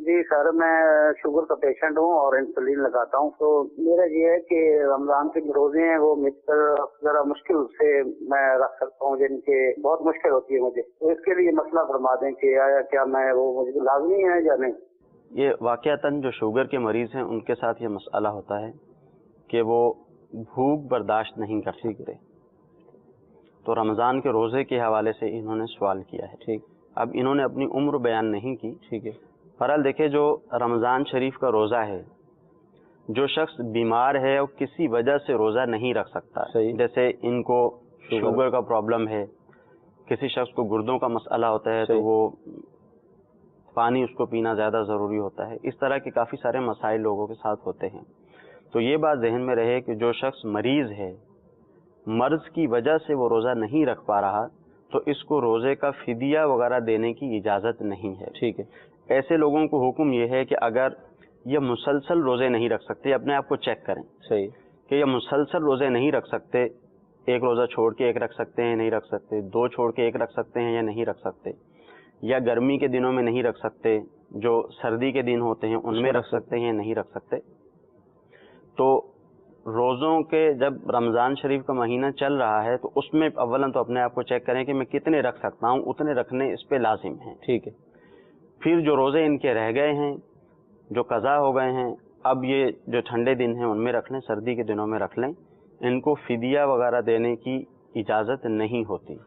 जी sir, मैं sugar का patient हूँ और इंसुलिन लगाता हूँ। तो मेरा ये है कि रमजान के जो रोजे हैं वो मिलकर जरा मुश्किल से मैं रख सकता हूँ, जिनके बहुत मुश्किल होती है मुझे। तो इसके लिए मसला फरमा दें कि क्या मैं वो मुझे लाजमी है या नहीं। ये वाक़यातन जो शुगर के मरीज़ हैं उनके साथ ये मसला होता है कि वो भूख बर्दाश्त नहीं कर सकते। तो रमज़ान के रोज़े के हवाले से इन्होंने सवाल किया है। ठीक, अब इन्होंने अपनी उम्र बयान नहीं की। ठीक है, बहरहाल देखिए, जो रमज़ान शरीफ का रोज़ा है, जो शख्स बीमार है और किसी वजह से रोज़ा नहीं रख सकता, जैसे इनको शुगर का प्रॉब्लम है, किसी शख्स को गुर्दों का मसला होता है तो वो पानी उसको पीना ज़्यादा ज़रूरी होता है, इस तरह के काफ़ी सारे मसाइल लोगों के साथ होते हैं। तो ये बात जहन में रहे कि जो शख्स मरीज़ है, मर्ज़ की वजह से वो रोज़ा नहीं रख पा रहा, तो इसको रोज़े का फिदिया वगैरह देने की इजाज़त नहीं है। ठीक है, ऐसे लोगों को हुक्म ये है कि अगर ये मुसलसल रोज़े नहीं रख सकते, अपने आप को चेक करें सही कि ये मुसलसल रोज़े नहीं रख सकते, एक रोज़ा छोड़ के एक रख सकते हैं, नहीं रख सकते, दो छोड़ के एक रख सकते हैं या नहीं रख सकते, या गर्मी के दिनों में नहीं रख सकते, जो सर्दी के दिन होते हैं उनमें रख सकते हैं, नहीं रख सकते। तो रोज़ों के जब रमज़ान शरीफ का महीना चल रहा है तो उसमें अव्वलन तो अपने आप को चेक करें कि मैं कितने रख सकता हूँ, उतने रखने इस पे लाजिम है। ठीक है, फिर जो रोज़े इनके रह गए हैं, जो कज़ा हो गए हैं, अब ये जो ठंडे दिन हैं उनमें रख लें, सर्दी के दिनों में रख लें, इनको फिदिया वगैरह देने की इजाज़त नहीं होती।